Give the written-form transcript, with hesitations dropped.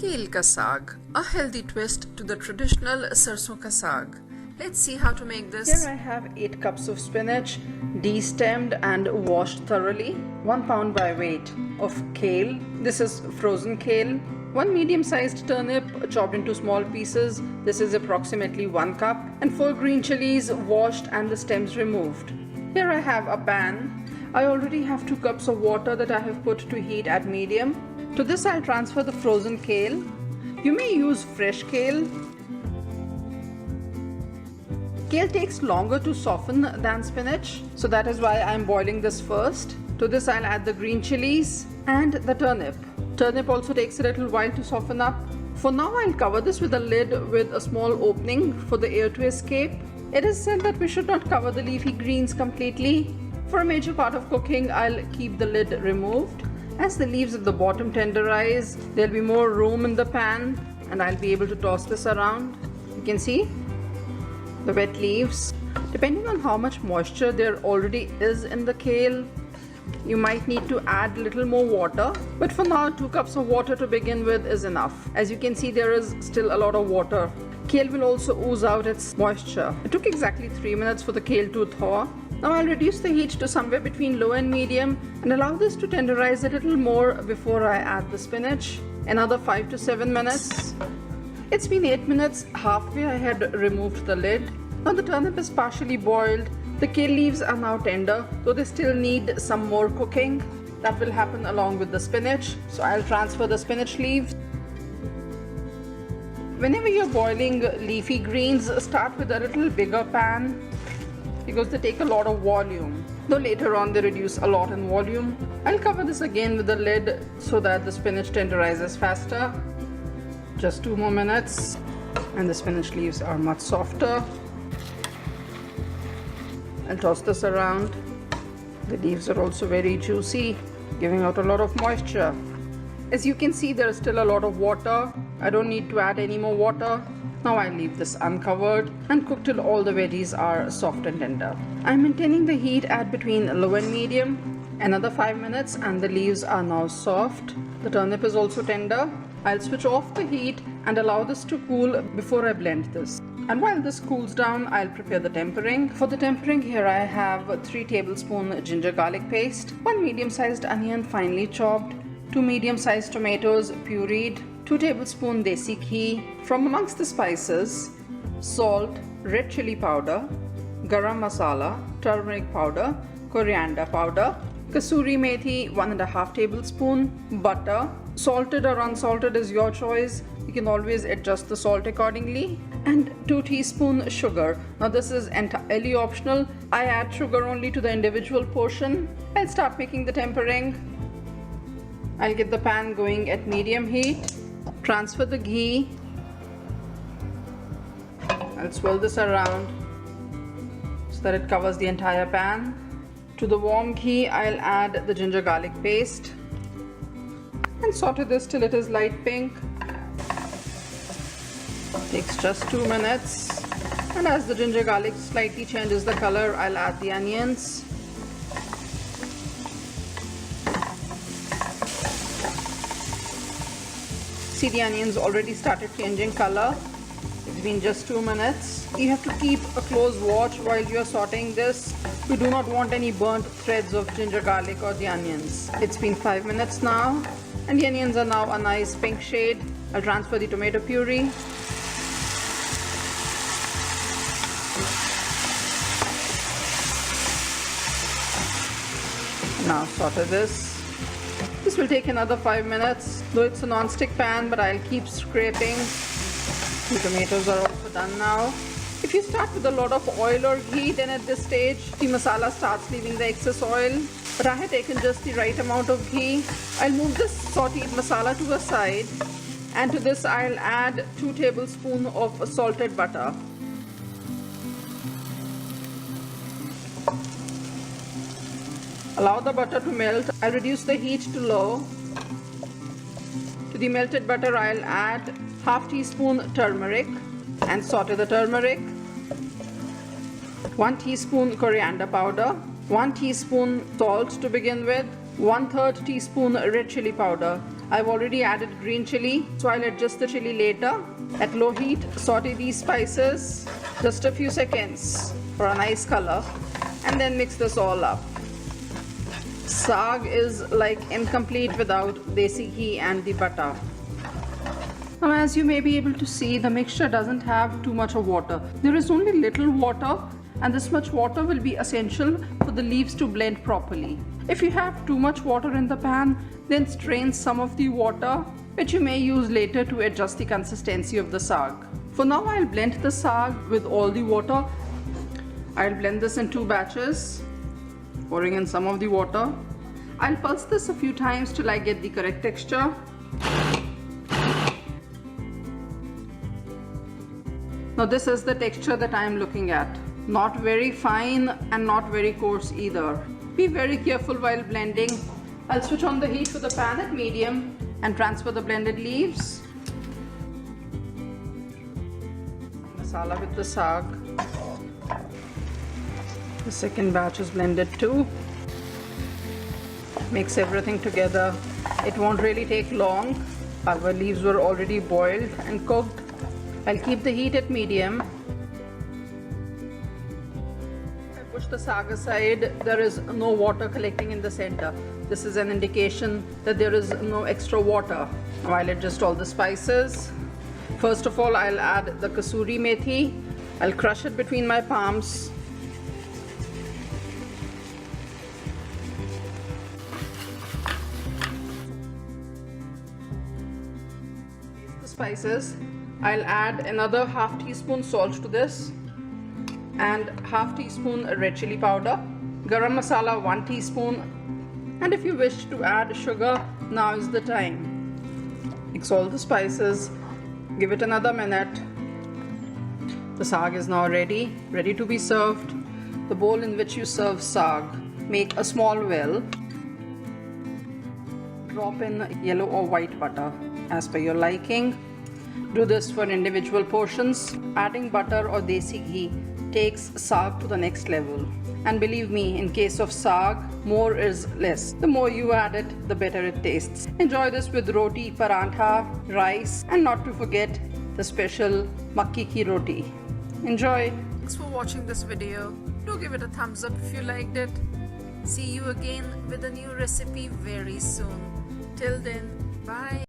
Kale ka saag, a healthy twist to the traditional sarson ka saag. Let's see how to make this. Here I have 8 cups of spinach, de-stemmed and washed thoroughly. 1 pound by weight of kale. This is frozen kale. 1 medium-sized turnip chopped into small pieces. This is approximately 1 cup. And 4 green chilies washed and the stems removed. Here I have a pan. I already have 2 cups of water that I have put to heat at medium. To this I'll transfer the frozen kale. You may use fresh kale. Kale takes longer to soften than spinach, so that is why I'm boiling this first. To this I'll add the green chilies and the turnip. Turnip also takes a little while to soften up. For now I'll cover this with a lid with a small opening for the air to escape. It is said that we should not cover the leafy greens completely. For a major part of cooking I'll keep the lid removed. As the leaves at the bottom tenderize, there'll be more room in the pan and I'll be able to toss this around. You can see the wet leaves. Depending on how much moisture there already is in the kale, you might need to add a little more water. But for now, 2 cups of water to begin with is enough. As you can see, there is still a lot of water. Kale will also ooze out its moisture. It took exactly 3 minutes for the kale to thaw. Now I'll reduce the heat to somewhere between low and medium and allow this to tenderize a little more before I add the spinach. Another 5 to 7 minutes. It's been 8 minutes, halfway I had removed the lid. Now the turnip is partially boiled. The kale leaves are now tender, though they still need some more cooking. That will happen along with the spinach. So I'll transfer the spinach leaves. Whenever you're boiling leafy greens, start with a little bigger pan, because they take a lot of volume, though later on they reduce a lot in volume. I'll cover this again with the lid so that the spinach tenderizes faster. Just 2 more minutes and the spinach leaves are much softer. I'll toss this around. The leaves are also very juicy, giving out a lot of moisture. As you can see, there is still a lot of water. I don't need to add any more water. Now I leave this uncovered and cook till all the veggies are soft and tender. I'm maintaining the heat at between low and medium. Another 5 minutes and the leaves are now soft. The turnip is also tender. I'll switch off the heat and allow this to cool before I blend this. And while this cools down, I'll prepare the tempering. For the tempering, here I have 3 tablespoons ginger garlic paste, 1 medium-sized onion finely chopped, 2 medium-sized tomatoes pureed, 2 tablespoons desi ghee. From amongst the spices, salt, red chili powder, garam masala, turmeric powder, coriander powder, kasuri methi 1.5 tablespoons, butter. Salted or unsalted is your choice. You can always adjust the salt accordingly. And 2 teaspoons sugar. Now this is entirely optional. I add sugar only to the individual portion. I'll start making the tempering. I'll get the pan going at medium heat. Transfer the ghee. I'll swirl this around so that it covers the entire pan. To the warm ghee, I'll add the ginger garlic paste and saute this till it is light pink. Takes just 2 minutes. And as the ginger garlic slightly changes the color, I'll add the onions. See, the onions already started changing color. It's been just 2 minutes. You have to keep a close watch while you're sauteing this. We do not want any burnt threads of ginger garlic or the onions. It's been 5 minutes now and the onions are now a nice pink shade. I'll transfer the tomato puree. Now saute this. This will take another 5 minutes, though it's a non-stick pan, but I'll keep scraping. The tomatoes are also done now. If you start with a lot of oil or ghee, then at this stage the masala starts leaving the excess oil. But I have taken just the right amount of ghee. I'll move this sauteed masala to the side, and to this I'll add 2 tablespoons of salted butter. Allow the butter to melt. I'll reduce the heat to low. To the melted butter, I'll add half teaspoon turmeric and saute the turmeric. 1 teaspoon coriander powder, 1 teaspoon salt to begin with, 1/3 teaspoon red chili powder. I've already added green chili, so I'll adjust the chili later. At low heat, saute these spices just a few seconds for a nice color, and then mix this all up. Saag is like incomplete without desi ghee and the butter. Now, as you may be able to see, the mixture doesn't have too much of water. There is only little water, and this much water will be essential for the leaves to blend properly. If you have too much water in the pan, then strain some of the water, which you may use later to adjust the consistency of the saag. For now, I'll blend the saag with all the water. I'll blend this in 2 batches, pouring in some of the water. I'll pulse this a few times till I get the correct texture. Now this is the texture that I am looking at. Not very fine and not very coarse either. Be very careful while blending. I'll switch on the heat for the pan at medium and transfer the blended leaves. Masala with the saag. The second batch is blended too. Mix everything together. It won't really take long. Our leaves were already boiled and cooked. I'll keep the heat at medium. I push the saag aside. There is no water collecting in the center. This is an indication that there is no extra water. Now I'll adjust all the spices. First of all, I'll add the kasuri methi. I'll crush it between my palms. Spices. I'll add another half teaspoon salt to this and half teaspoon red chili powder, garam masala 1 teaspoon, and if you wish to add sugar, now is the time. Mix all the spices, give it another minute. The saag is now ready to be served. The bowl in which you serve saag, make a small well. Drop in yellow or white butter as per your liking. Do this for individual portions. Adding butter or desi ghee takes saag to the next level. And believe me, in case of saag, more is less. The more you add it, the better it tastes. Enjoy this with roti, parantha, rice, and not to forget the special makki ki roti. Enjoy. Thanks for watching this video. Do give it a thumbs up if you liked it. See you again with a new recipe very soon. Till then, bye.